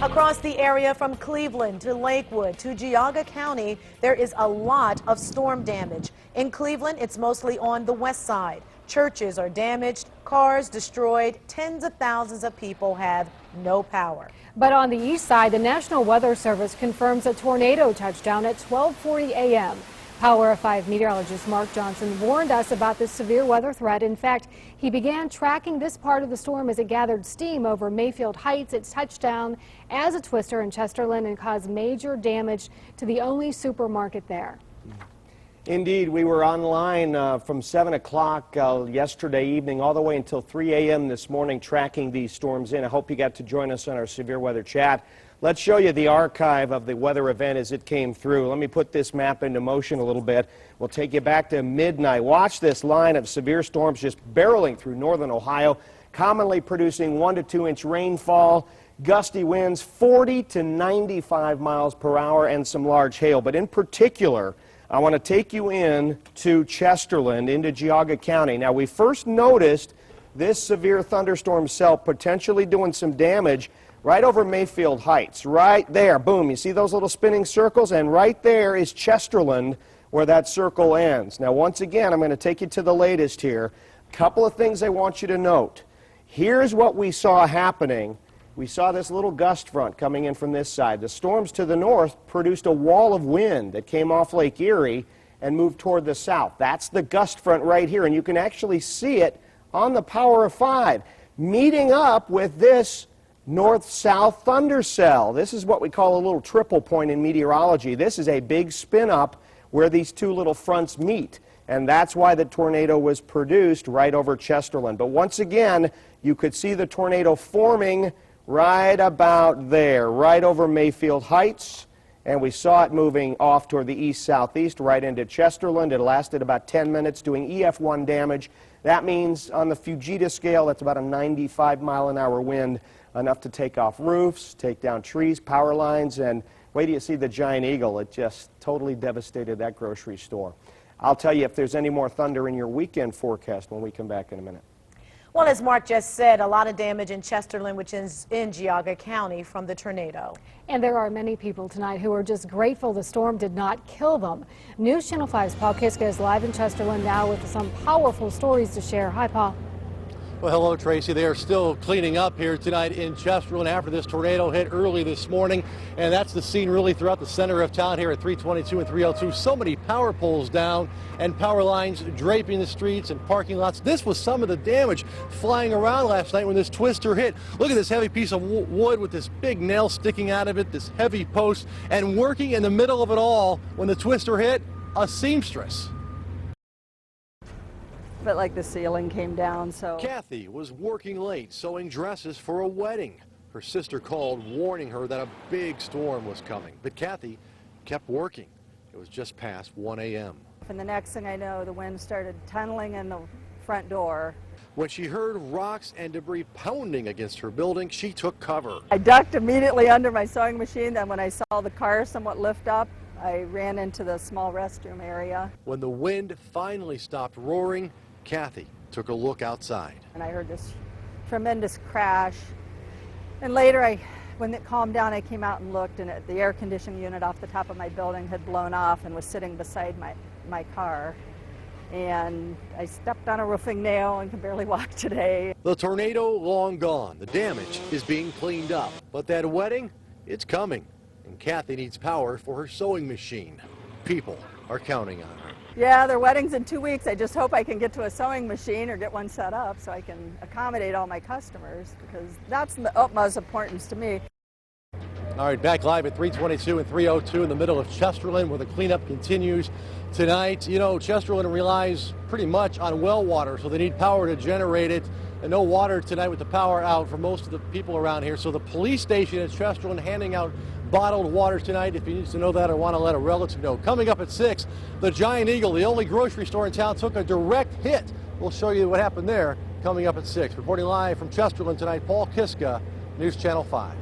Across the area from Cleveland to Lakewood to Geauga County, there is a lot of storm damage. In Cleveland, it's mostly on the west side. Churches are damaged, cars destroyed, tens of thousands of people have no power. But on the east side, the National Weather Service confirms a tornado touchdown at 12:40 a.m. Power 5 meteorologist Mark Johnson warned us about this severe weather threat. In fact, he began tracking this part of the storm as it gathered steam over Mayfield Heights. It touched down as a twister in Chesterland and caused major damage to the only supermarket there. Indeed, we were online from 7 o'clock yesterday evening all the way until 3 a.m. this morning tracking these storms in. I hope you got to join us on our severe weather chat. Let's show you the archive of the weather event as it came through. Let me put this map into motion a little bit. We'll take you back to midnight. Watch this line of severe storms just barreling through northern Ohio, commonly producing 1 to 2 inch rainfall, gusty winds 40 to 95 miles per hour, and some large hail. But in particular, I want to take you in to Chesterland, into Geauga County. Now, we first noticed this severe thunderstorm cell potentially doing some damage right over Mayfield Heights, right there. Boom, you see those little spinning circles? And right there is Chesterland, where that circle ends. Now, once again, I'm going to take you to the latest here. A couple of things I want you to note. Here's what we saw happening. We saw this little gust front coming in from this side. The storms to the north produced a wall of wind that came off Lake Erie and moved toward the south. That's the gust front right here, and you can actually see it on the Power 5, meeting up with this north-south thunder cell. This is what we call a little triple point in meteorology. This is a big spin-up where these two little fronts meet, and that's why the tornado was produced right over Chesterland. But once again, you could see the tornado forming right about there, right over Mayfield Heights, and we saw it moving off toward the east-southeast right into Chesterland. It lasted about 10 minutes doing EF-1 damage. That means on the Fujita scale, that's about a 95-mile-an-hour wind, enough to take off roofs, take down trees, power lines, and wait till you see the giant eagle. It just totally devastated that grocery store. I'll tell you if there's any more thunder in your weekend forecast when we come back in a minute. Well, as Mark just said, a lot of damage in Chesterland, which is in Geauga County, from the tornado. And there are many people tonight who are just grateful the storm did not kill them. News Channel 5's Paul Kiska is live in Chesterland now with some powerful stories to share. Hi, Paul. Well, hello, Tracy. They are still cleaning up here tonight in Chesterland after this tornado hit early this morning. And that's the scene really throughout the center of town here at 322 and 302. So many power poles down and power lines draping the streets and parking lots. This was some of the damage flying around last night when this twister hit. Look at this heavy piece of wood with this big nail sticking out of it, this heavy post, and working in the middle of it all when the twister hit, a seamstress. But like the ceiling came down, so. Kathy was working late sewing dresses for a wedding. Her sister called warning her that a big storm was coming, but Kathy kept working. It was just past 1 a.m. And the next thing I know, the wind started tunneling in the front door. When she heard rocks and debris pounding against her building, she took cover. I ducked immediately under my sewing machine. Then when I saw the car somewhat lift up, I ran into the small restroom area. When the wind finally stopped roaring, Kathy took a look outside. And I heard this tremendous crash. And later, when it calmed down, I came out and looked, and the air conditioning unit off the top of my building had blown off and was sitting beside my car. And I stepped on a roofing nail and can barely walk today. The tornado long gone. The damage is being cleaned up. But that wedding, it's coming. And Kathy needs power for her sewing machine. People are counting on her. Yeah, their wedding's in 2 weeks. I just hope I can get to a sewing machine or get one set up so I can accommodate all my customers, because that's the utmost importance to me. All right, back live at 322 and 302 in the middle of Chesterland, where the cleanup continues tonight. You know, Chesterland relies pretty much on well water, so they need power to generate it. And no water tonight with the power out for most of the people around here. So the police station at Chesterland handing out bottled water tonight, if you need to know that or want to let a relative know. Coming up at 6, the Giant Eagle, the only grocery store in town, took a direct hit. We'll show you what happened there coming up at 6. Reporting live from Chesterland tonight, Paul Kiska, News Channel 5.